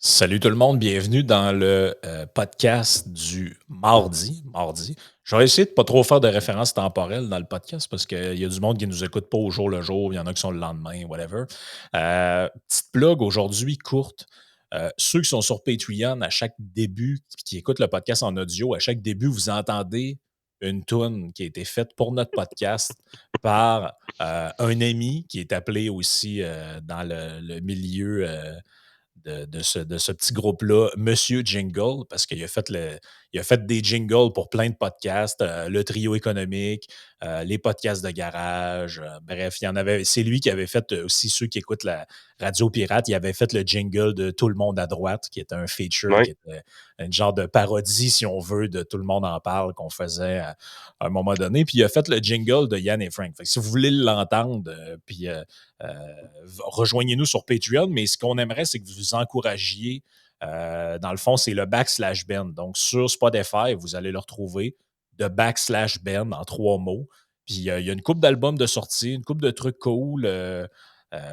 Salut tout le monde, bienvenue dans le podcast du mardi. Je vais essayer de pas trop faire de références temporelles dans le podcast parce qu'il y a du monde qui nous écoute pas au jour le jour, il y en a qui sont le lendemain, whatever. Petite plug aujourd'hui courte. Ceux qui sont sur Patreon, à chaque début, qui écoutent le podcast en audio, à chaque début, vous entendez une tune qui a été faite pour notre podcast par un ami qui est appelé aussi dans le milieu de ce petit groupe-là, Monsieur Jingle, parce il a fait des jingles pour plein de podcasts, le trio économique, les podcasts de garage, bref, il y en avait. C'est lui qui avait fait aussi ceux qui écoutent la Radio Pirate, il avait fait le jingle de Tout le monde à droite, qui était un feature, Oui. qui était un genre de parodie, si on veut, de Tout le monde en parle qu'on faisait à un moment donné. Puis il a fait le jingle de Yann et Frank. Fait que si vous voulez l'entendre, euh, rejoignez-nous sur Patreon, mais ce qu'on aimerait, c'est que vous encouragiez. Dans le fond, c'est le /Ben. Donc, sur Spotify, vous allez le retrouver de /Ben en 3 mots. Puis, il y a une couple d'albums de sortie, une couple de trucs cool.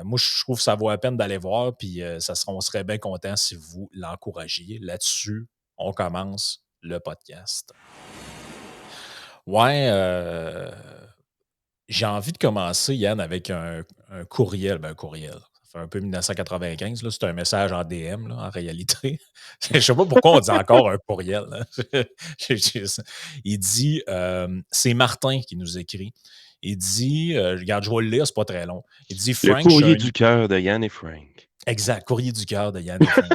Moi, je trouve que ça vaut la peine d'aller voir. Puis, on serait bien content si vous l'encouragiez. Là-dessus, on commence le podcast. Ouais, j'ai envie de commencer, Yann, avec un courriel. Ben, un courriel. Ça fait un peu 1995, là. C'est un message en DM, là, en réalité. Je sais pas pourquoi on dit encore un courriel, hein. Il dit, c'est Martin qui nous écrit. Il dit, regarde, je vais le lire, c'est pas très long. Il dit, Le Frank, je suis courrier un... du cœur de Yann et Frank. Exact, courrier du cœur de Yann et Frank.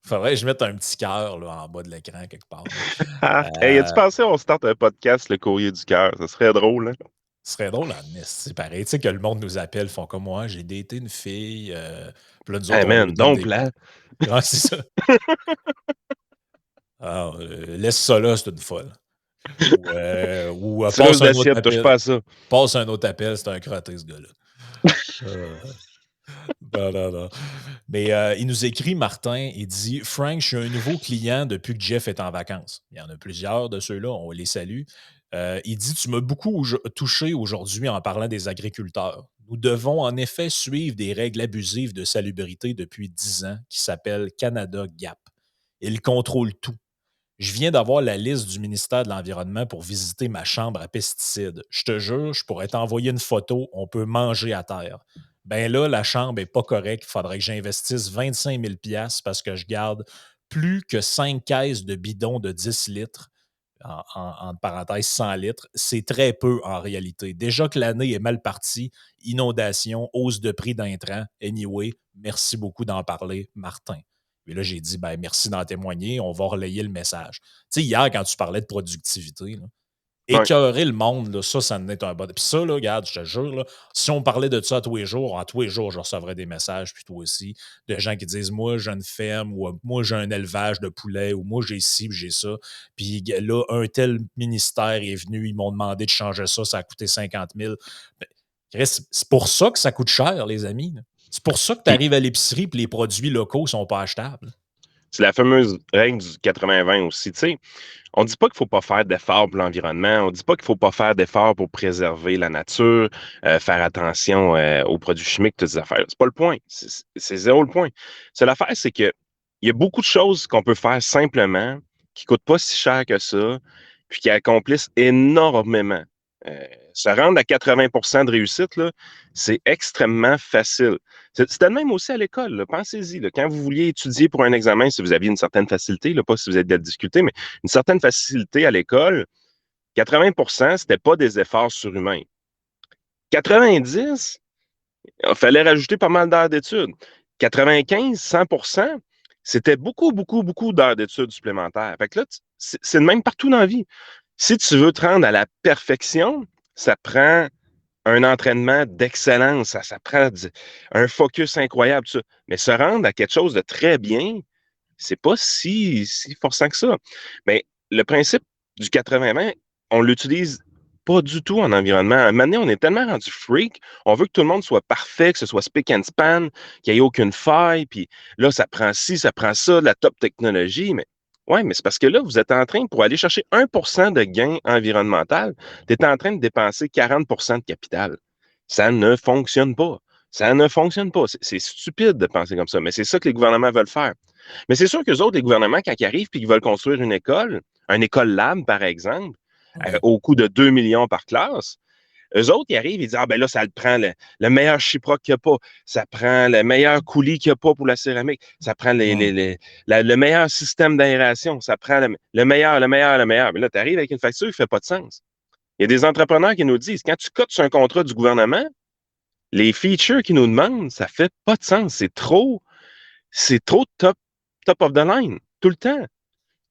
Faudrait que je mette un petit cœur là, en bas de l'écran quelque part, là. Hey, as-tu pensé on starte un podcast, le courrier du cœur? Ça serait drôle, hein? Ce serait drôle en esti, c'est pareil. Tu sais que le monde nous appelle, font comme moi, j'ai daté une fille. Puis là, nous Hey autres, on leur man, donne donc des. là. Ah, c'est ça. Ah, laisse ça là, c'est une folle. Ou Tireuse passe un autre d'assiette, touche appel. pas à ça. Passe un autre appel, c'est un crotté, ce gars-là. Euh, non, non, non. Mais il nous écrit, Martin, il dit Frank, je suis un nouveau client depuis que Jeff est en vacances. Il y en a plusieurs de ceux-là, on les salue. Il dit Tu m'as beaucoup touché aujourd'hui en parlant des agriculteurs. Nous devons en effet suivre des règles abusives de salubrité depuis 10 ans qui s'appellent Canada Gap. Ils contrôlent tout. Je viens d'avoir la liste du ministère de l'Environnement pour visiter ma chambre à pesticides. Je te jure, je pourrais t'envoyer une photo, on peut manger à terre. Ben là, la chambre est pas correcte. Il faudrait que j'investisse 25 000 parce que je garde plus que 5 caisses de bidons de 10 litres, entre parenthèses 100 litres. C'est très peu en réalité. Déjà que l'année est mal partie, inondation, hausse de prix d'intrants. Anyway, merci beaucoup d'en parler, Martin. Et là, j'ai dit, ben, merci d'en témoigner, on va relayer le message. Tu sais, hier, quand tu parlais de productivité, là, Ouais. écœurer le monde, là, ça en est un bon. Puis ça, là, regarde, je te jure, là, si on parlait de ça à tous les jours, je recevrais des messages, puis toi aussi, de gens qui disent moi, j'ai une ferme, ou moi, j'ai un élevage de poulets, ou moi, j'ai ci, puis j'ai ça. Puis là, un tel ministère est venu, ils m'ont demandé de changer ça, ça a coûté 50 000. Ben, Chris, c'est pour ça que ça coûte cher, les amis, là. C'est pour ça que tu Puis arrives à l'épicerie et les produits locaux sont pas achetables. c'est la fameuse règle du 80-20 aussi. Tu sais, on dit pas qu'il faut pas faire d'efforts pour l'environnement. On dit pas qu'il faut pas faire d'efforts pour préserver la nature, faire attention aux produits chimiques, toutes ces affaires. C'est pas le point. C'est zéro le point. C'est l'affaire, c'est que il y a beaucoup de choses qu'on peut faire simplement, qui coûtent pas si cher que ça, puis qui accomplissent énormément. Euh, Se rendre à 80% de réussite, là, c'est extrêmement facile. C'était le même aussi à l'école. Là. Pensez-y. Là. Quand vous vouliez étudier pour un examen, si vous aviez une certaine facilité, là, pas si vous êtes de la difficulté, mais une certaine facilité à l'école, 80%, c'était pas des efforts surhumains. 90, il fallait rajouter pas mal d'heures d'études. 95, 100%, c'était beaucoup, beaucoup, beaucoup d'heures d'études supplémentaires. Fait que là, c'est le même partout dans la vie. Si tu veux te rendre à la perfection, ça prend un entraînement d'excellence, ça prend un focus incroyable, tout ça. Mais se rendre à quelque chose de très bien, c'est pas si forçant que ça. Mais le principe du 80-20, on l'utilise pas du tout en environnement. À un moment donné, on est tellement rendu freak, on veut que tout le monde soit parfait, que ce soit spick and span, qu'il n'y ait aucune faille, puis là, ça prend ci, ça prend ça, la top technologie, mais ouais, mais c'est parce que là, vous êtes en train, pour aller chercher 1% de gain environnemental, tu es en train de dépenser 40% de capital. Ça ne fonctionne pas. Ça ne fonctionne pas. C'est stupide de penser comme ça, mais c'est ça que les gouvernements veulent faire. Mais c'est sûr qu'eux autres, les gouvernements, quand ils arrivent et qu'ils veulent construire une école lab, par exemple, Oui. au coût de 2 millions par classe, eux autres, ils arrivent, ils disent, ah ben là, ça le prend le meilleur chyproc qu'il n'y a pas, ça prend le meilleur coulis qu'il n'y a pas pour la céramique, ça prend le meilleur système d'aération, ça prend le meilleur, le meilleur, le meilleur. Mais là, tu arrives avec une facture qui ne fait pas de sens. Il y a des entrepreneurs qui nous disent, quand tu cotes sur un contrat du gouvernement, les features qu'ils nous demandent, ça fait pas de sens. C'est trop top of the line, tout le temps.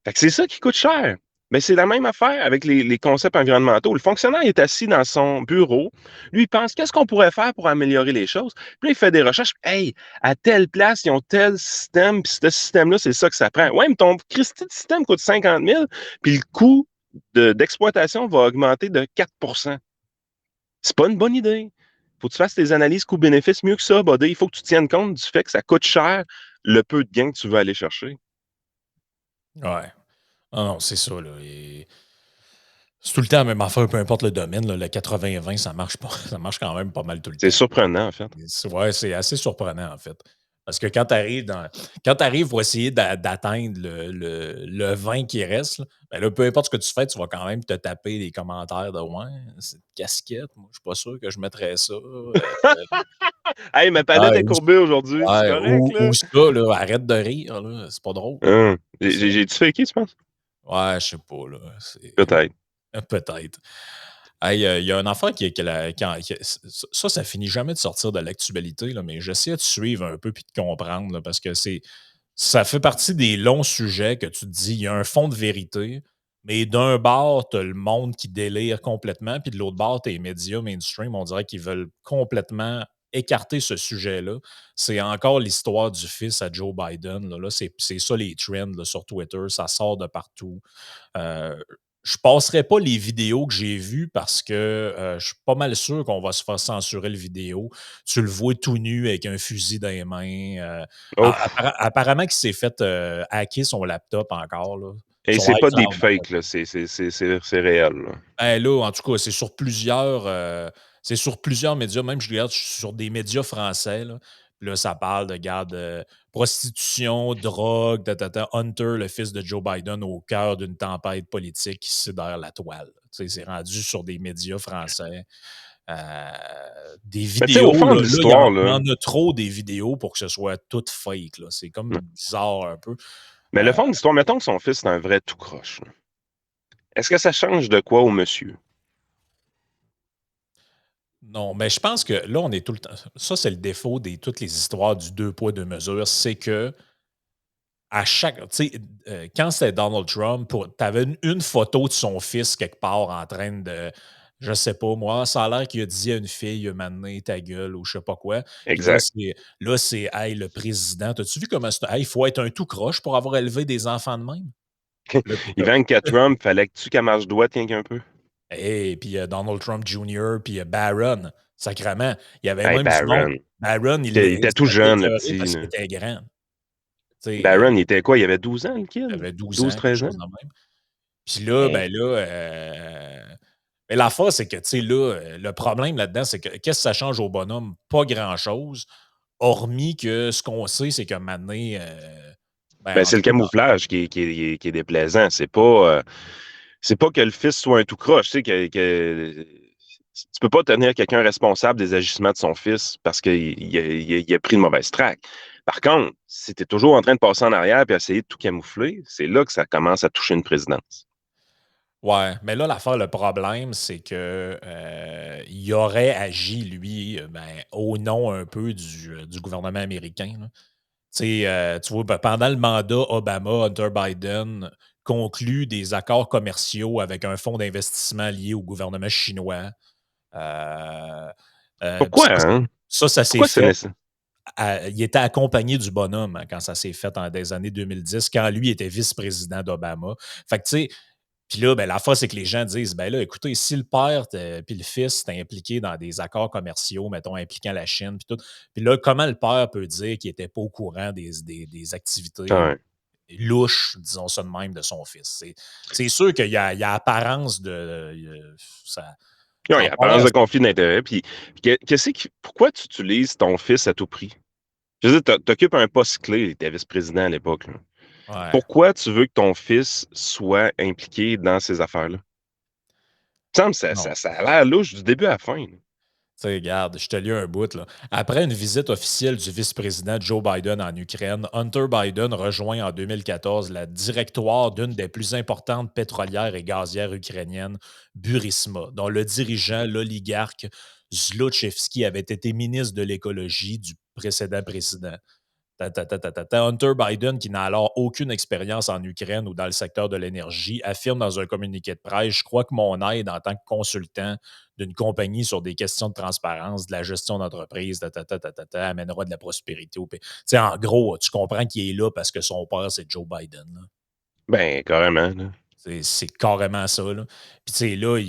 Fait que c'est ça qui coûte cher. Mais c'est la même affaire avec les concepts environnementaux. Le fonctionnaire est assis dans son bureau. Lui, il pense qu'est-ce qu'on pourrait faire pour améliorer les choses. Puis là, il fait des recherches. Hey, à telle place, ils ont tel système, puis ce système-là, c'est ça que ça prend. Ouais, mais ton Christy de système coûte 50 000, puis le coût d'exploitation va augmenter de 4. C'est pas une bonne idée. Faut que tu fasses tes analyses coût-bénéfice mieux que ça, buddy. Il faut que tu tiennes compte du fait que ça coûte cher le peu de gains que tu veux aller chercher. Ouais. Ah non, c'est ça, là. C'est tout le temps la même affaire, peu importe le domaine. Là, le 80-20, ça marche pas. Ça marche quand même pas mal tout le C'est temps. surprenant, en fait. Ouais, c'est assez surprenant, en fait. Parce que quand tu arrives pour essayer d'atteindre le 20 qui reste, là, ben là, peu importe ce que tu fais, tu vas quand même te taper des commentaires de ouais, c'est une casquette, moi, je suis pas sûr que je mettrais ça. Hey, ma palette Ouais, est courbée aujourd'hui, c'est ouais, correct, là? ou ça, là, arrête de rire, là, c'est pas drôle. J'ai-tu faké, tu penses? Ouais, je sais pas, là. Peut-être. Peut-être. Hey, il y a une affaire ça finit jamais de sortir de l'actualité, là, mais j'essaie de suivre un peu puis de comprendre, là, parce que ça fait partie des longs sujets que tu te dis, il y a un fond de vérité, mais d'un bord, tu as le monde qui délire complètement, puis de l'autre bord, tu as les médias mainstream, on dirait qu'ils veulent complètement écarter ce sujet-là. C'est encore l'histoire du fils à Joe Biden. Là, c'est ça les trends là, sur Twitter, ça sort de partout. Euh, je passerai pas les vidéos que j'ai vues parce que je suis pas mal sûr qu'on va se faire censurer le vidéo. Tu le vois tout nu avec un fusil dans les mains. Ouf. Apparemment qu'il s'est fait hacker son laptop encore, là, Et son c'est pas iCloud, en fait. deepfake, là. C'est réel, là. Ben là, en tout cas, c'est sur plusieurs médias. Même, je regarde sur des médias français. Là, puis là, ça parle de, garde, prostitution, drogue, Hunter, le fils de Joe Biden, au cœur d'une tempête politique qui sidère la toile. Tu sais, c'est rendu sur des médias français. Euh, des Mais tu sais, au vidéos, fond de il y en, l'histoire, il y là, en a trop des vidéos pour que ce soit tout fake. Là. C'est comme bizarre un peu. mais le Euh, fond de l'histoire, mettons que son fils est un vrai tout croche, là. Est-ce que ça change de quoi au monsieur? Non, mais je pense que là, on est tout le temps. Ça, c'est le défaut de toutes les histoires du deux poids, deux mesures. C'est que à chaque. Tu sais, quand c'était Donald Trump, tu avais une photo de son fils quelque part en train de. Je sais pas, moi, ça a l'air qu'il a dit à une fille, maintenant, ta gueule, ou je sais pas quoi. Puis Exact. là, c'est, hey, le président. T'as-tu vu comment c'est. Hey, il faut être un tout croche pour avoir élevé des enfants de même? Là, t'es comme, Ivanka Trump, fallait que tu qu'elle marche droite rien qu'un peu. hey, puis Donald Trump Jr., puis Barron, sacrément. Il y avait Hey, même du monde. Barron. Barron, Il était il tout s'était fait jeune, le écœurer petit, parce qu'il là. était grand. Tu sais, Barron, il était quoi? Il avait 12 ans, le il kid? avait 12 douze ans, quelque treize ans? chose de même. Puis là, Hey. ben là, mais l'affaire, c'est que, tu sais, là, le problème là-dedans, c'est que qu'est-ce que ça change au bonhomme? Pas grand-chose, hormis que ce qu'on sait, c'est que maintenant, ben, Ben, en c'est tout le cas, camouflage qui est déplaisant. C'est pas que le fils soit un tout croche. Tu sais, tu peux pas tenir quelqu'un responsable des agissements de son fils parce qu'il a pris une mauvaise track. Par contre, si tu es toujours en train de passer en arrière et essayer de tout camoufler, c'est là que ça commence à toucher une présidence. ouais, mais là, l'affaire, le problème, c'est que il aurait agi, lui, ben, au nom un peu du gouvernement américain. Là. Tu vois, ben, pendant le mandat Obama, Hunter Biden conclut des accords commerciaux avec un fonds d'investissement lié au gouvernement chinois. Euh, puis Pourquoi, hein? ça s'est Pourquoi c'est fait. nécessaire? Il était accompagné du bonhomme hein, quand ça s'est fait en des années 2010, quand lui était vice-président d'Obama. Fait que, tu sais, puis là, ben, la fois, c'est que les gens disent, ben là, écoutez, si le père puis le fils étaient impliqués dans des accords commerciaux, mettons, impliquant la Chine, puis tout, puis là, comment le père peut dire qu'il n'était pas au courant des activités Ouais. louches, disons ça de même, de son fils? C'est sûr qu'il y a apparence de... ça, Oui, Ça ressemble apparence à de ça. conflit d'intérêt. Pourquoi tu utilises ton fils à tout prix? Je veux dire, t'occupes un poste clé, t'étais vice-président à l'époque, là. Ouais. Pourquoi tu veux que ton fils soit impliqué dans ces affaires-là? Il me semble que Non. ça a l'air louche du début à la fin, là. Tu sais, regarde, je te lis un bout, là. Après une visite officielle du vice-président Joe Biden en Ukraine, Hunter Biden rejoint en 2014 la directoire d'une des plus importantes pétrolières et gazières ukrainiennes, Burisma, dont le dirigeant, l'oligarque Zlochevsky, avait été ministre de l'écologie du précédent président. Hunter Biden, qui n'a alors aucune expérience en Ukraine ou dans le secteur de l'énergie, affirme dans un communiqué de presse: Je crois que mon aide en tant que consultant d'une compagnie sur des questions de transparence, de la gestion d'entreprise, amènera de la prospérité au pays. Tu sais, en gros, tu comprends qu'il est là parce que son père, c'est Joe Biden, là. Ben, carrément, là. C'est carrément ça, là. Puis, tu sais, là,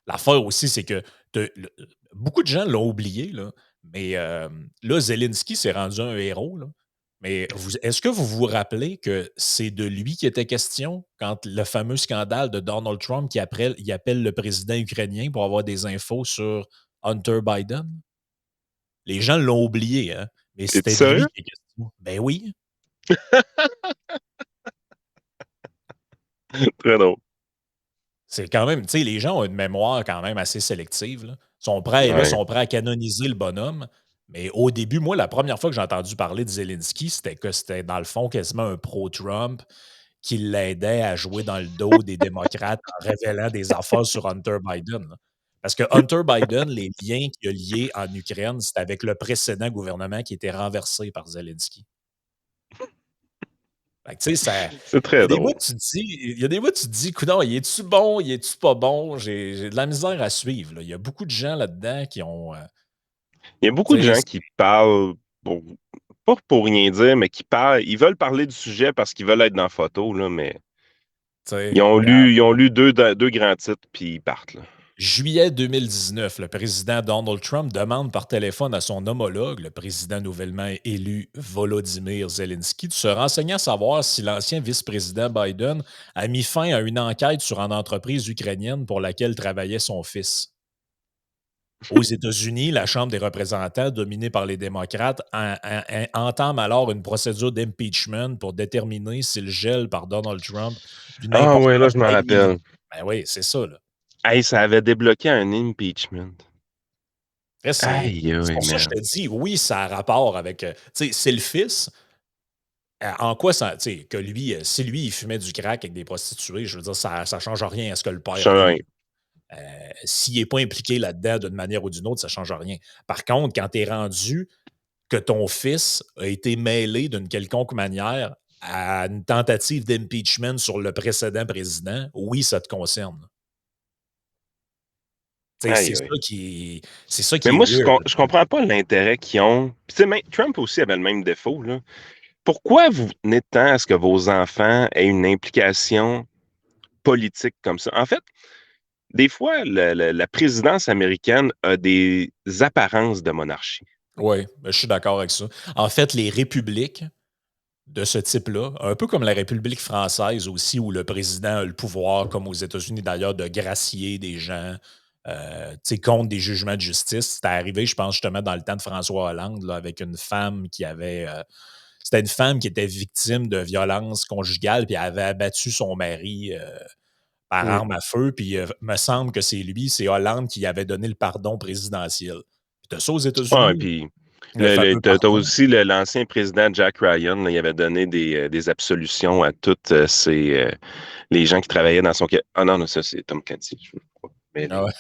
l'affaire aussi, c'est que beaucoup de gens l'ont oublié, là, mais là, Zelensky s'est rendu un héros, là. Mais est-ce que vous vous rappelez que c'est de lui qui était question quand le fameux scandale de Donald Trump qui après, il appelle le président ukrainien pour avoir des infos sur Hunter Biden? Les gens l'ont oublié, hein? Mais T'es-tu c'était de lui sérieux? qui est question. Ben oui. Très drôle. C'est quand même, tu sais, les gens ont une mémoire quand même assez sélective, là. Sont prêts, et là, Ouais. sont prêts à canoniser le bonhomme. Mais au début, moi, la première fois que j'ai entendu parler de Zelensky, c'était que c'était dans le fond quasiment un pro-Trump qui l'aidait à jouer dans le dos des démocrates en révélant des affaires sur Hunter Biden, là. Parce que Hunter Biden, les liens qu'il a liés en Ukraine, c'était avec le précédent gouvernement qui était renversé par Zelensky. Fait que, tu sais, ça. C'est Il y très a des bouts drôle. que tu te dis, il y a des bouts que tu te dis, coudonc, il est-tu bon, il est-tu pas bon? J'ai de la misère à suivre, là. Il y a beaucoup de gens là-dedans qui ont, Il y a beaucoup de tu gens sais, qui parlent pour, pas pour rien dire, mais qui parlent, ils veulent parler du sujet parce qu'ils veulent être dans la photo, là, mais tu sais, regarde. ils ont lu deux grands titres, puis ils partent, là. Juillet 2019, le président Donald Trump demande par téléphone à son homologue, le président nouvellement élu Volodymyr Zelensky, de se renseigner à savoir si l'ancien vice-président Biden a mis fin à une enquête sur une entreprise ukrainienne pour laquelle travaillait son fils. Aux États-Unis, la Chambre des représentants, dominée par les démocrates, entame alors une procédure d'impeachment pour déterminer si le gel par Donald Trump d'une Ah ouais, là, importance je m'en aide illimitée. rappelle. Ben oui, c'est ça, là. Hey, ça avait débloqué un impeachment. Après, Aïe, c'est aïe, pour ça que je man. te dis, oui, ça a rapport avec, tu sais, c'est le fils. En quoi ça, tu sais, que lui, si lui, il fumait du crack avec des prostituées, je veux dire, ça ne change rien à ce que le père Ça, dit. S'il n'est pas impliqué là-dedans d'une manière ou d'une autre, ça ne change rien. Par contre, quand tu es rendu que ton fils a été mêlé d'une quelconque manière à une tentative d'impeachment sur le précédent président, oui, ça te concerne. Tu sais, aïe, aïe. c'est ça Mais qui est moi, weird. je comprends pas l'intérêt qu'ils ont. Puis, tu sais, Trump aussi avait le même défaut, là. Pourquoi vous tenez tant à ce que vos enfants aient une implication politique comme ça? En fait, des fois, la présidence américaine a des apparences de monarchie. Oui, je suis d'accord avec ça. En fait, les républiques de ce type-là, un peu comme la République française aussi, où le président a le pouvoir, comme aux États-Unis d'ailleurs, de gracier des gens, tu sais, contre des jugements de justice. C'était arrivé, je pense, justement, dans le temps de François Hollande, là, avec une femme qui avait. C'était une femme qui était victime de violences conjugales, puis elle avait abattu son mari par Hmm. arme à feu, puis me semble que c'est Hollande qui avait donné le pardon présidentiel. Puis t'as ça aux Ah, et États-Unis, puis, le fameux t'as pardon. aussi l'ancien président Jack Ryan, là, il avait donné des absolutions à toutes les gens qui travaillaient dans son... Ah non, non, ça, c'est Tom Clancy. Je veux pas Ah mêler. ouais.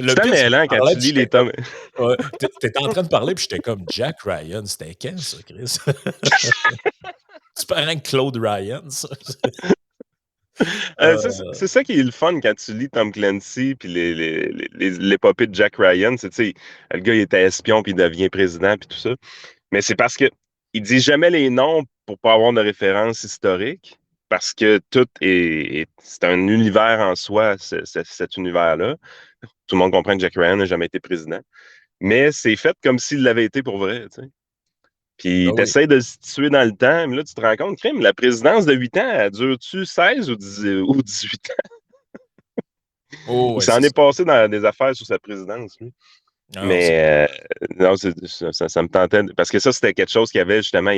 Le C'est pire, c'est que tu mêlant quand parlais, tu puis lis j'étais les comme. tomes. Ouais, t'étais en train de parler, puis j'étais comme Jack Ryan. C'était quand, ça, Chris? Tu parles que Claude Ryan, ça? C'est ça qui est le fun quand tu lis Tom Clancy puis l'épopée de Jack Ryan. C'est, tu sais, le gars, il était espion puis il devient président puis tout ça. Mais c'est parce que il dit jamais les noms pour pas avoir de référence historique. Parce que c'est un univers en soi, cet univers-là. Tout le monde comprend que Jack Ryan n'a jamais été président. Mais c'est fait comme s'il l'avait été pour vrai, tu sais. Ben Puis oui. t'essayes de le situer dans le temps, mais là, tu te rends compte, crime, la présidence de 8 ans, elle dure-tu 16 ou 18 ans? Oh, Il ouais, s'en c'est est ça. passé dans des affaires sous sa présidence, lui. Non, non, c'est Mais non, ça me tentait. Parce que ça, c'était quelque chose qu'il y avait justement.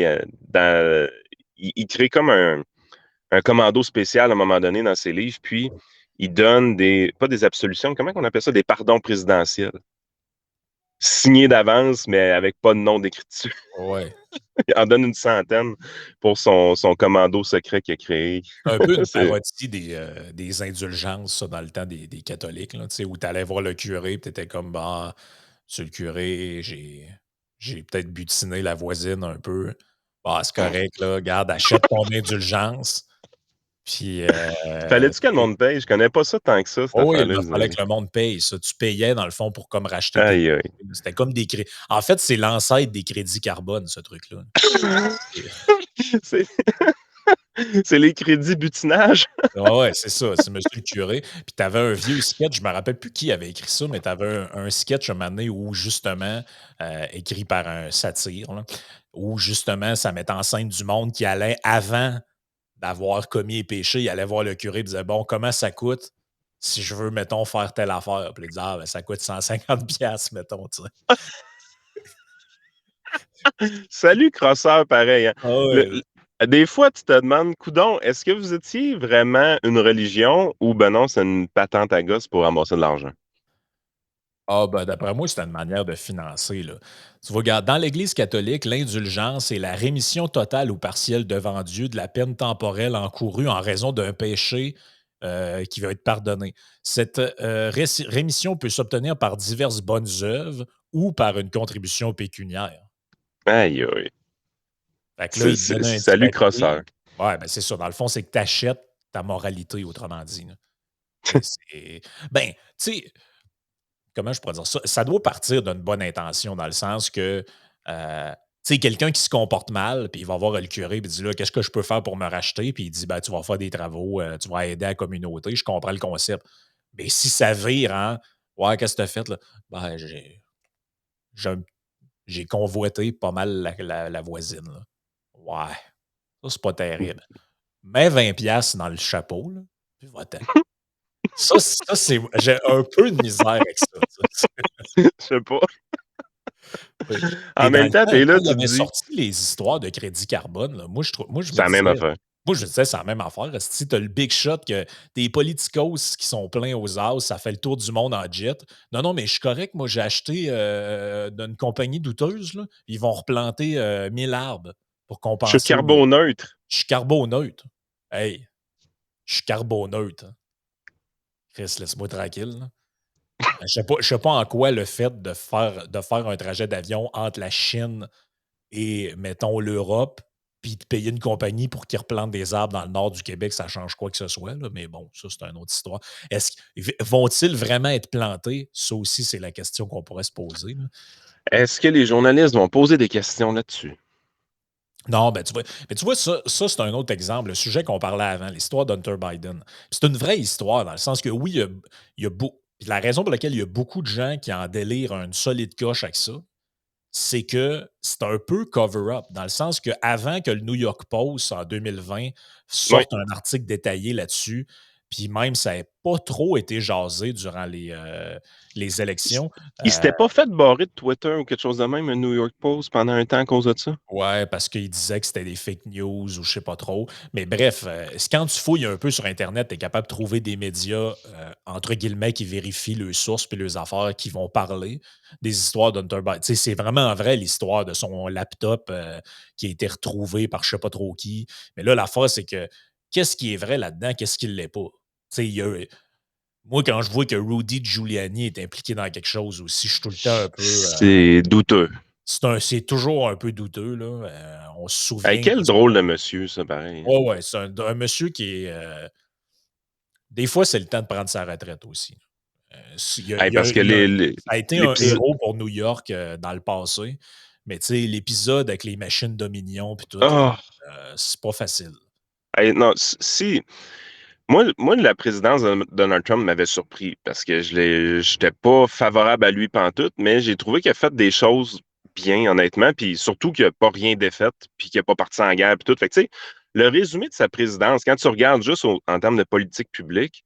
Il crée comme un commando spécial à un moment donné dans ses livres, puis il donne pas des absolutions, comment on appelle ça? Des pardons présidentiels. Signés d'avance, mais avec pas de nom d'écriture. ouais. Il en donne une centaine pour son commando secret qu'il a créé. C'est un peu une C'est parodie des indulgences, ça, dans le temps des catholiques, là, tu sais, où tu allais voir le curé, puis tu étais comme, bah, monsieur le curé, j'ai peut-être butiné la voisine un peu. Bah, c'est correct, là, garde, achète ton indulgence. Puis, Fallait-tu que le tu sais, monde paye? Je connais pas ça tant que ça, cette oh oui, affaire-là. il fallait que le monde paye ça. Tu payais, dans le fond, pour comme racheter tes Aïe, aïe. c'était comme des crédits. En fait, c'est l'ancêtre des crédits carbone, ce truc-là. C'est C'est c'est les crédits butinage. ouais, ouais, c'est ça, c'est monsieur le curé. Puis tu avais un vieux sketch, je me rappelle plus qui avait écrit ça, mais tu avais un sketch un moment donné où justement, écrit par un satire, là, où justement ça mettait en scène du monde qui allait avant d'avoir commis les péchés, il allait voir le curé et disait: «Bon, comment ça coûte si je veux, mettons, faire telle affaire?» Puis il disait: «Ah ben, ça coûte 150 piastres, mettons», tu sais? Salut, crosseur, pareil, hein. Ah ouais. Des fois, tu te demandes, coudon, est-ce que vous étiez vraiment une religion ou ben non, c'est une patente à gosse pour ramasser de l'argent? Ah ben, d'après moi, c'est une manière de financer, là. Tu vois, regarde, dans l'Église catholique, l'indulgence est la rémission totale ou partielle devant Dieu de la peine temporelle encourue en raison d'un péché, qui va être pardonné. Cette, rémission peut s'obtenir par diverses bonnes œuvres ou par une contribution pécuniaire. Aïe, aïe. Fait que là, il te donne un petit Salut, papier. crosseur. Ouais, ben, c'est ça. Dans le fond, c'est que tu achètes ta moralité, autrement dit, là. Tu sais, c'est ben, tu sais, comment je pourrais dire ça? Ça doit partir d'une bonne intention dans le sens que, tu sais, quelqu'un qui se comporte mal, puis il va voir le curé, puis il dit là, qu'est-ce que je peux faire pour me racheter? Puis il dit, ben, tu vas faire des travaux, tu vas aider la communauté. Je comprends le concept. Mais si ça vire, hein, ouais, qu'est-ce que tu as fait, là? Ben, j'ai un- j'ai convoité pas mal la voisine, là. Ouais, ça, c'est pas terrible. Mets 20 piastres dans le chapeau, là, puis va-t'en. Ça, c'est j'ai un peu de misère avec ça, tu sais. Je sais pas. Oui. En Et dans même le temps, temps, t'es quand là, il tu te avait dis, sorti les histoires de crédit carbone, là, moi, je c'est me la même disais affaire. c'est la même affaire. Si tu as le big shot que des politicos qui sont pleins aux as, ça fait le tour du monde en jet. Non, non, mais je suis correct. Moi, j'ai acheté d'une compagnie douteuse. Là. Ils vont replanter 1000 arbres pour Je suis compenser les. carboneutre. Je suis carboneutre. Hey, je suis carboneutre. Hein. Chris, laisse-moi tranquille. Là. Je sais pas en quoi le fait de faire un trajet d'avion entre la Chine et, mettons, l'Europe, puis de payer une compagnie pour qu'ils replantent des arbres dans le nord du Québec, ça change quoi que ce soit, là, mais bon, ça, c'est une autre histoire. Est-ce vont-ils vraiment être plantés? Ça aussi, c'est la question qu'on pourrait se poser, là. Est-ce que les journalistes vont poser des questions là-dessus? Non, ben, tu vois ça c'est un autre exemple, le sujet qu'on parlait avant, l'histoire d'Hunter Biden. C'est une vraie histoire dans le sens que oui, il y a la raison pour laquelle il y a beaucoup de gens qui en délirent une solide coche avec ça, c'est que c'est un peu cover-up, dans le sens qu'avant que le New York Post, en 2020, Oui. sorte un article détaillé là-dessus, puis même ça n'a pas trop été jasé durant les élections. Il euh, s'était pas fait barrer de Twitter ou quelque chose de même, un New York Post, pendant un temps à cause de ça? Ouais, parce qu'il disait que c'était des fake news ou je sais pas trop. Mais bref, quand tu fouilles un peu sur Internet, tu es capable de trouver des médias, entre guillemets, qui vérifient leurs sources puis leurs affaires, qui vont parler des histoires d'Hunter Biden. Tu sais, c'est vraiment vrai l'histoire de son laptop qui a été retrouvé par je sais pas trop qui. Mais là, l'affaire, c'est que qu'est-ce qui est vrai là-dedans, qu'est-ce qui ne l'est pas? Tu sais, moi, quand je vois que Rudy Giuliani est impliqué dans quelque chose aussi, je suis tout le temps un peu. C'est douteux. C'est toujours un peu douteux, là. On se Hey, souvient de quel drôle de monsieur, ça, pareil. ouais, ouais, c'est un monsieur qui est, des fois, c'est le temps de prendre sa retraite aussi. Hey, parce que Ça a été un l'épisode. héros pour New York, dans le passé, mais tu sais, l'épisode avec les machines Dominion puis tout, là, Ah! c'est pas facile. Hey, non, si. Moi, la présidence de Donald Trump m'avait surpris parce que j'étais pas favorable à lui pantoute, mais j'ai trouvé qu'il a fait des choses bien, honnêtement, puis surtout qu'il n'a pas rien défait, puis qu'il n'a pas parti en guerre, puis tout. Fait que, tu sais, le résumé de sa présidence, quand tu regardes juste en termes de politique publique,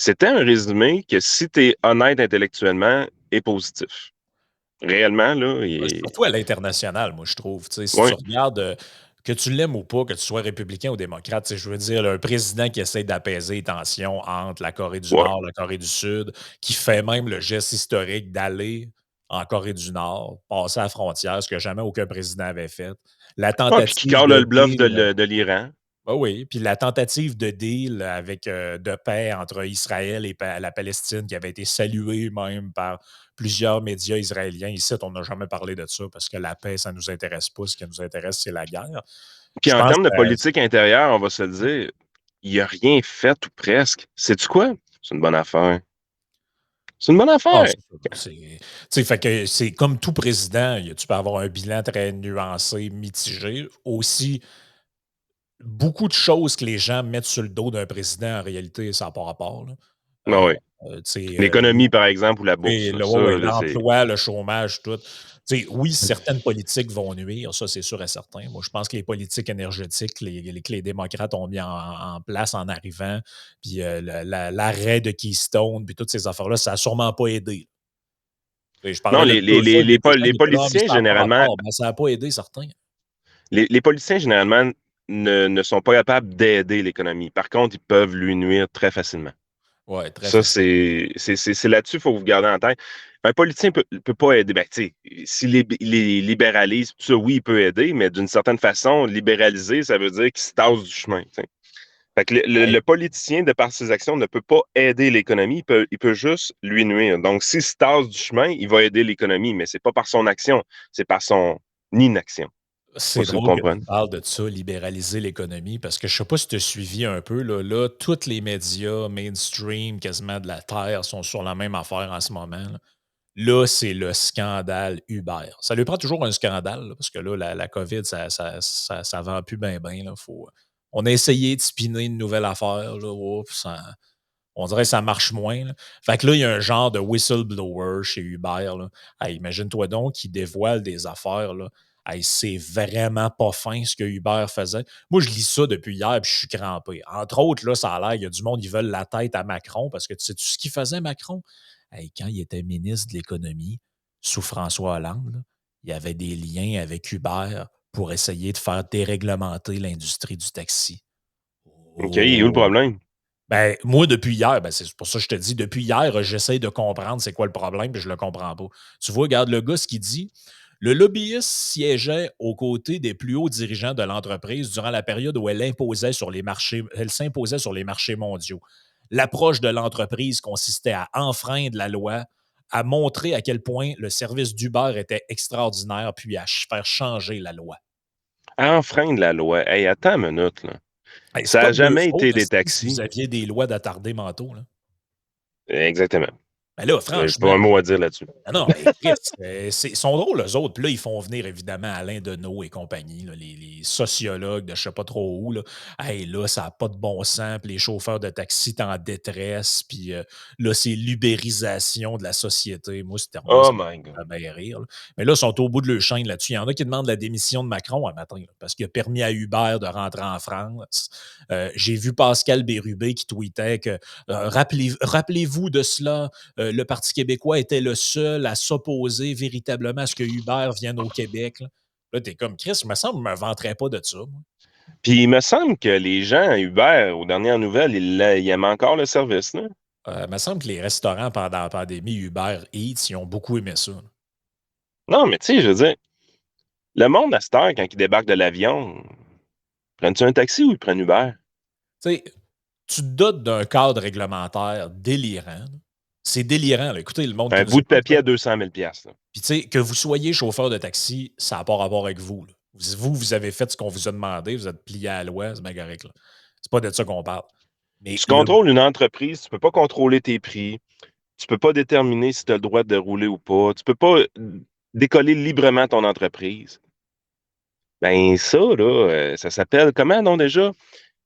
C'était un résumé que, si tu es honnête intellectuellement, est positif. Réellement, là, Surtout à l'international, moi, je trouve. Tu sais, si tu ouais, regardes, que tu l'aimes ou pas, que tu sois républicain ou démocrate, tu sais, je veux dire, là, un président qui essaie d'apaiser les tensions entre la Corée du ouais. Nord, la Corée du Sud, qui fait même le geste historique d'aller en Corée du Nord, passer la frontière, ce que jamais aucun président avait fait. La Ah, puis qui tentative colle de le bluff deal. de l'Iran. Bah oui, puis la tentative de deal avec, de paix entre Israël et la Palestine qui avait été saluée même par plusieurs médias israéliens. Ici, on n'a jamais parlé de ça parce que la paix, ça ne nous intéresse pas. Ce qui nous intéresse, c'est la guerre. Puis Je en pense termes de que politique intérieure, on va se le dire, il a rien fait ou presque. Sais-tu quoi? C'est une bonne affaire. C'est une bonne ah, affaire. c'est ça. Tu sais, fait que c'est comme tout président, tu peux avoir un bilan très nuancé, mitigé. Aussi, beaucoup de choses que les gens mettent sur le dos d'un président, en réalité, ça n'a pas rapport, là. Ah oui. Tu sais, L'économie, par exemple, ou la bourse, oui, là, ouais, ça, ouais, là, c'est. l'emploi, le chômage, tout. Tu sais, oui, certaines politiques vont nuire, ça, c'est sûr et certain. Moi, je pense que les politiques énergétiques, que les démocrates ont mis en place en arrivant, puis l'arrêt de Keystone, puis toutes ces affaires-là, ça n'a sûrement pas aidé. Tu sais, je Non, parlais de gazole, il y a des gens les qui étaient là: «Ah, mais politiciens, ça n'a pas généralement, rapport». Ben, ça n'a pas aidé certains. les politiciens, généralement, ne sont pas capables d'aider l'économie. Par contre, ils peuvent lui nuire très facilement. Ouais, très Ça, facile. c'est là-dessus qu'il faut vous garder en tête. Un politicien peut pas aider. Ben, tu sais, s'il libéralise, tout ça, oui, il peut aider, mais d'une certaine façon, libéraliser, ça veut dire qu'il se tasse du chemin. Tu sais. Fait que le politicien, de par ses actions, ne peut pas aider l'économie, il peut juste lui nuire. Donc, s'il se tasse du chemin, il va aider l'économie, mais c'est pas par son action, c'est par son inaction. Pas C'est si vous drôle que tu comprenez. parles de ça, libéraliser l'économie, parce que je sais pas si tu as suivi un peu, là, tous les médias mainstream quasiment de la Terre sont sur la même affaire en ce moment. Là, c'est le scandale Uber. Ça lui prend toujours un scandale, là, parce que là, la COVID, ça vend plus bien, bien. On a essayé de spinner une nouvelle affaire, là, oups, on dirait que ça marche moins, là. Fait que là, il y a un genre de whistleblower chez Uber, là. Hey, imagine-toi donc qui dévoile des affaires, là. Hey, c'est vraiment pas fin ce que Uber faisait. Moi, je lis ça depuis hier puis je suis crampé. Entre autres, là, ça a l'air, il y a du monde qui veulent la tête à Macron parce que tu sais tout ce qu'il faisait, Macron? Hey, quand il était ministre de l'Économie sous François Hollande, là, il y avait des liens avec Uber pour essayer de faire déréglementer l'industrie du taxi. OK, il est où le Oh! problème? Ben, moi, depuis hier, ben, c'est pour ça que je te dis, depuis hier, j'essaie de comprendre c'est quoi le problème, puis je le comprends pas. Tu vois, regarde le gars, ce qu'il dit. Le lobbyiste siégeait aux côtés des plus hauts dirigeants de l'entreprise durant la période où elle s'imposait sur les marchés mondiaux. L'approche de l'entreprise consistait à enfreindre la loi, à montrer à quel point le service d'Uber était extraordinaire, puis à faire changer la loi. Enfreindre la loi. Hey, attends une minute, là. Hey, c'est Ça pas n'a de leur jamais faute été des si vous taxis. aviez des lois d'attardés mentaux. Là. Exactement. Ben là, Pas franchement, un mot à dire là-dessus. ah non, mais Chris, ils sont drôles, eux autres. Puis là, ils font venir évidemment Alain Deneau et compagnie, là, les sociologues de je sais pas trop où. Là, hey, là ça n'a pas de bon sens. Puis les chauffeurs de taxi sont en détresse. Puis là, c'est l'ubérisation de la société. Moi, ce terme-là, Oh ça my me God. fait bien rire. Là. Mais là, ils sont au bout de leur chaîne là-dessus. Il y en a qui demandent la démission de Macron un matin là, parce qu'il a permis à Uber de rentrer en France. J'ai vu Pascal Bérubé qui tweetait que rappelez-vous de cela, le Parti québécois était le seul à s'opposer véritablement à ce que Uber vienne au Québec. Là, t'es comme Chris, il me semble, je ne me vanterais pas de ça. Moi. Puis il me semble que les gens à Uber, aux dernières nouvelles, ils aiment encore le service, là. Il me semble que les restaurants pendant la pandémie, Uber Eats, ils ont beaucoup aimé ça. Non, mais tu sais, je veux dire, le monde à cette heure, quand ils débarquent de l'avion, prennent-tu un taxi ou ils prennent Uber? Tu sais, tu te dotes d'un cadre réglementaire délirant. Là. C'est délirant. Là. Écoutez, le monde qui Un nous bout de écoute, papier à 200 000 là. puis, tu sais, que vous soyez chauffeur de taxi, ça n'a pas rapport avec vous. Là. Vous avez fait ce qu'on vous a demandé, vous êtes plié à la loi, c'est bien correct. Là. C'est pas de ça qu'on parle. Mais Tu le. contrôles une entreprise, tu peux pas contrôler tes prix, tu peux pas déterminer si tu as le droit de rouler ou pas, tu peux pas décoller librement ton entreprise. Ben ça, là, ça s'appelle comment, non, déjà?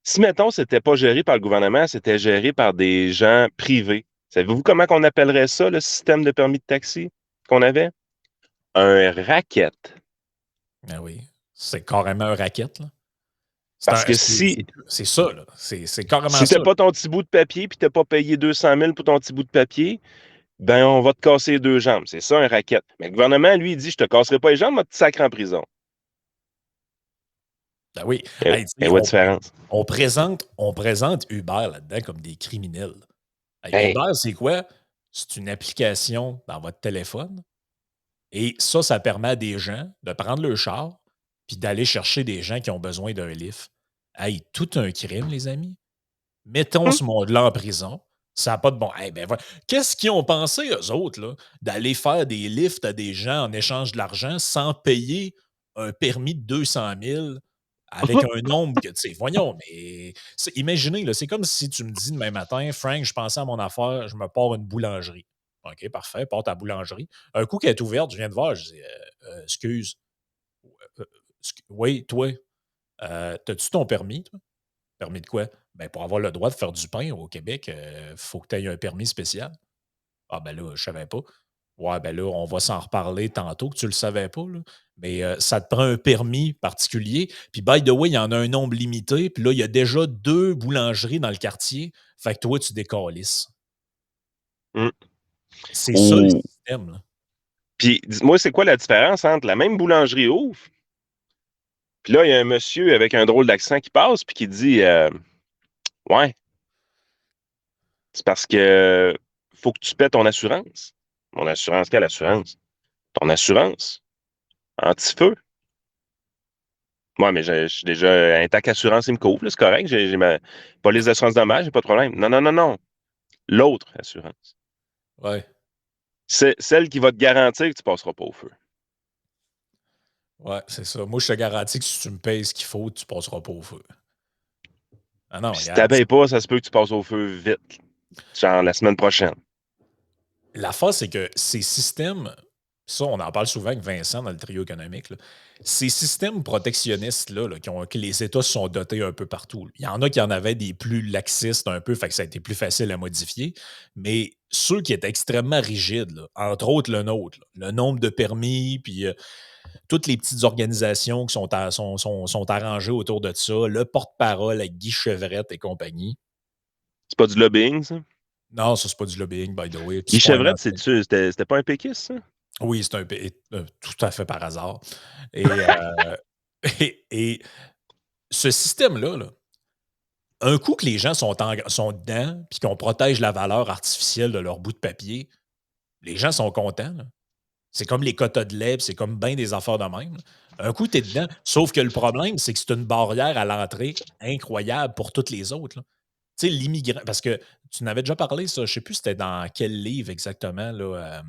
Si, mettons, c'était pas géré par le gouvernement, c'était géré par des gens privés. Savez-vous comment qu'on appellerait ça, le système de permis de taxi qu'on avait? Un racket. Ah oui, c'est carrément un racket. Là. Parce que si, C'est ça, là. C'est carrément si tu ça. n'as pas ton petit bout de papier puis tu n'as pas payé 200 000 pour ton petit bout de papier, ben on va te casser les deux jambes. C'est ça, un racket. Mais le gouvernement, lui, il dit, je te casserai pas les jambes, mais tu te sacres en prison. Ben oui. Et, Hey, tu et sais, où est la différence? on présente Uber là-dedans comme des criminels. Hey, Hey, Uber, c'est quoi? C'est une application dans votre téléphone et ça permet à des gens de prendre le char puis d'aller chercher des gens qui ont besoin d'un lift. Hey, tout un crime, les amis. Mettons hum, ce monde-là en prison. Ça n'a pas de bon. Eh ben, qu'est-ce qu'ils ont pensé, eux autres, là, d'aller faire des lifts à des gens en échange de l'argent sans payer un permis de 200 000 avec un nombre que, tu sais, voyons, mais imaginez, là, c'est comme si tu me dis demain matin, Frank, je pensais à mon affaire, je me pars une boulangerie. OK, parfait, porte ta boulangerie. Un coup qu'elle est ouverte, je viens de voir, je dis, excuse, euh, oui, toi, t'as-tu ton permis, toi? Permis de quoi? Ben, pour avoir le droit de faire du pain au Québec, il faut que tu aies un permis spécial. Ah, ben là, je savais pas. Ouais, ben là, on va s'en reparler tantôt que tu le savais pas, là. Mais ça te prend un permis particulier. Puis, by the way, il y en a un nombre limité. Puis là, il y a déjà 2 boulangeries dans le quartier. Fait que toi, tu décalisses. hum. C'est ça le Ou, système, là. puis, dis-moi, c'est quoi la différence entre la même boulangerie ouvre, puis là, il y a un monsieur avec un drôle d'accent qui passe, puis qui dit, ouais, c'est parce que faut que tu paies ton assurance. Mon assurance, quelle assurance? Ton assurance? Anti-feu. Ouais, mais je suis déjà intact assurance, il me couvre, là, c'est correct. J'ai ma police d'assurance dommage, j'ai pas de problème. Non, non, non, non. L'autre assurance. Ouais, C'est celle qui va te garantir que tu passeras pas au feu. ouais, c'est ça. Moi, je te garantis que si tu me payes ce qu'il faut, tu passeras pas au feu. Ah non, Puis si tu regarde. t'appelles pas, ça se peut que tu passes au feu vite. Genre la semaine prochaine. L'affaire, c'est que ces systèmes, ça, on en parle souvent avec Vincent dans le trio économique, là. Ces systèmes protectionnistes-là, là, que les États se sont dotés un peu partout. Il y en a qui en avaient des plus laxistes un peu, fait que ça a été plus facile à modifier. Mais ceux qui étaient extrêmement rigides, là, entre autres le nôtre, là, le nombre de permis, puis toutes les petites organisations qui sont arrangées autour de ça, le porte-parole avec Guy Chevrette et compagnie. C'est pas du lobbying, ça? Non, ça, c'est pas du lobbying, by the way. Puis Guy c'est pas un Chevrette, ancien. c'était pas un péquiste, ça? Oui, c'est un pays tout à fait par hasard et et ce système-là, là, un coup que les gens sont dedans, puis qu'on protège la valeur artificielle de leur bout de papier, les gens sont contents, là. C'est comme les quotas de lait, puis c'est comme bien des affaires de même, là. Un coup, tu es dedans, sauf que le problème, c'est que c'est une barrière à l'entrée incroyable pour toutes les autres, là. Tu sais, l'immigrant parce que tu n'avais déjà parlé ça, je sais plus c'était dans quel livre exactement là,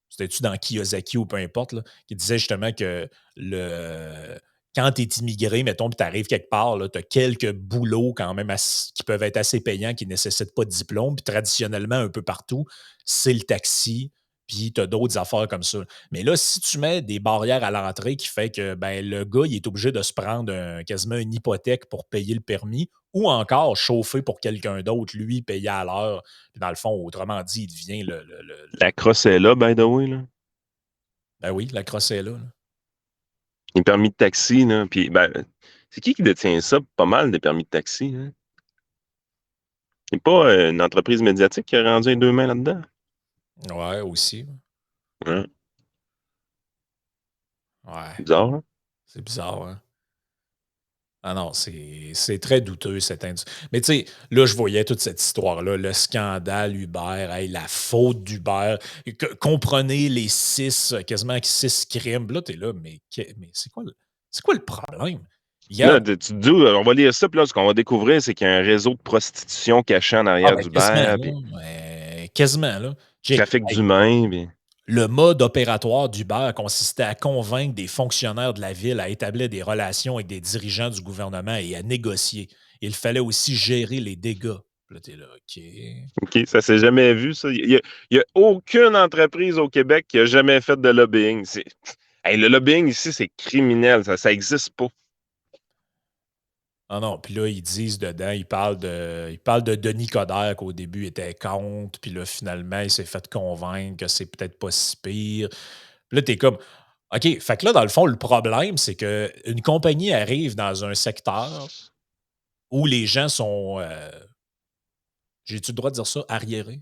c'était-tu dans Kiyosaki ou peu importe, là, qui disait justement que quand tu es immigré, mettons, puis tu arrives quelque part, tu as quelques boulots quand même qui peuvent être assez payants, qui ne nécessitent pas de diplôme. Puis traditionnellement, un peu partout, c'est le taxi, puis tu as d'autres affaires comme ça. Mais là, si tu mets des barrières à l'entrée qui fait que ben, le gars, il est obligé de se prendre quasiment une hypothèque pour payer le permis, ou encore chauffer pour quelqu'un d'autre, lui, payer à l'heure. Puis dans le fond, autrement dit, il devient La crosse est là, by the way, là. ben oui, la crosse est là, là. Les permis de taxi, là. Puis, ben, c'est qui détient ça? Pas mal des permis de taxi, hein? C'est pas une entreprise médiatique qui a rendu les deux mains là-dedans? Ouais, aussi. Hein? Ouais, Bizarre, hein? c'est bizarre, hein? Ah non, c'est très douteux, cette industrie. Mais tu sais, là, je voyais toute cette histoire-là, le scandale Uber, hey, la faute d'Uber. Comprenez les 6, quasiment 6 crimes. Là, t'es là, mais c'est quoi le problème? Là, Regarde, tu te dis, on va lire ça, puis là, ce qu'on va découvrir, c'est qu'il y a un réseau de prostitution caché en ah arrière ben quasiment, d'Uber, puis là, quasiment, là. Check. trafic Hey, d'humains, puis... le mode opératoire d'Uber consistait à convaincre des fonctionnaires de la ville à établir des relations avec des dirigeants du gouvernement et à négocier. Il fallait aussi gérer les dégâts. Puis là, t'es là, OK. OK, ça s'est jamais vu, ça. Il y a aucune entreprise au Québec qui a jamais fait de lobbying. Hey, le lobbying ici, c'est criminel, ça existe pas. Ah non, puis là, ils disent dedans, ils parlent de Denis Coderre qu'au début il était contre, puis là, finalement, il s'est fait convaincre que c'est peut-être pas si pire. Puis là, t'es comme, OK, fait que là, dans le fond, le problème, c'est qu'une compagnie arrive dans un secteur où les gens sont, j'ai-tu le droit de dire ça, arriérés?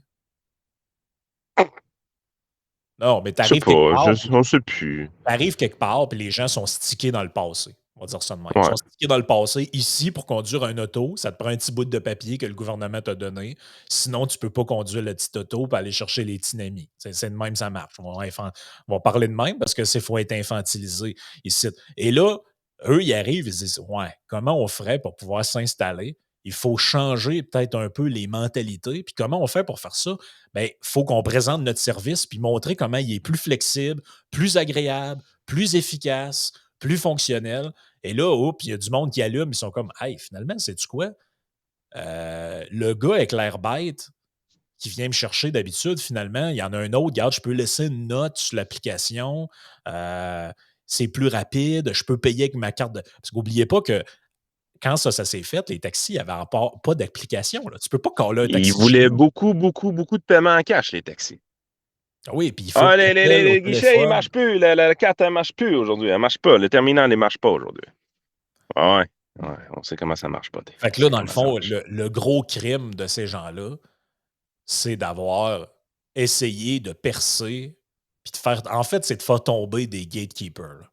Non, mais tu Je sais arrives quelque pas, part, on sait plus. t'arrives quelque part, puis les gens sont stickés dans le passé. On va dire ça de même. Ils Ouais. sont stickés dans le passé. Ici, pour conduire un auto, ça te prend un petit bout de papier que le gouvernement t'a donné. Sinon, tu peux pas conduire le petit auto pour aller chercher les tinamis. C'est de même, ça marche. On va parler de même parce que c'est faut être infantilisé ici. Et là, eux, ils arrivent, ils se disent ouais, comment on ferait pour pouvoir s'installer? Il faut changer peut-être un peu les mentalités. Puis comment on fait pour faire ça? Bien, il faut qu'on présente notre service puis montrer comment il est plus flexible, plus agréable, plus efficace, plus fonctionnel. Et là, il y a du monde qui allume, ils sont comme hey, finalement, sais-tu quoi? Le gars avec l'air bête qui vient me chercher d'habitude, finalement, il y en a un autre, regarde, je peux laisser une note sur l'application. C'est plus rapide, je peux payer avec ma carte de. Parce qu'oubliez pas que quand ça s'est fait, les taxis n'avaient pas d'application. Tu ne peux pas caller un Ils taxi chez voulaient nous. beaucoup, beaucoup, beaucoup de paiements en cash, les taxis. Ah oui, puis il faut Ah, que tu appelles au les guichets, ils téléphone. marchent plus. La carte, elle marche plus aujourd'hui. Elle marche pas. Le terminal, ne marche pas aujourd'hui. Ah ouais. Ouais, on sait comment ça marche pas. Fait On que là, sait dans le comment ça fond, marche. le gros crime de ces gens-là, c'est d'avoir essayé de percer, puis de faire. En fait, c'est de faire tomber des gatekeepers, là.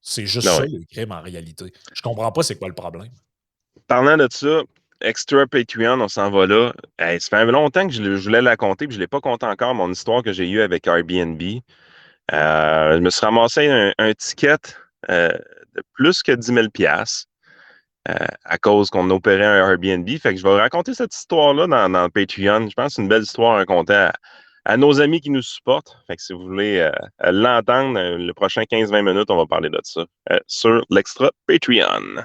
C'est juste Ah ça ouais. le crime en réalité. Je comprends pas c'est quoi le problème. Parlant de ça, Extra Patreon, on s'en va là. Hey, ça fait longtemps que je voulais la compter, puis je ne l'ai pas compté encore, mon histoire que j'ai eue avec Airbnb. Je me suis ramassé un ticket euh, de plus que 10 000 à cause qu'on opérait un Airbnb. Fait que je vais raconter cette histoire-là dans le Patreon. Je pense que c'est une belle histoire à raconter à nos amis qui nous supportent. Fait que si vous voulez l'entendre, le prochain 15-20 minutes, on va parler de ça sur l'extra Patreon.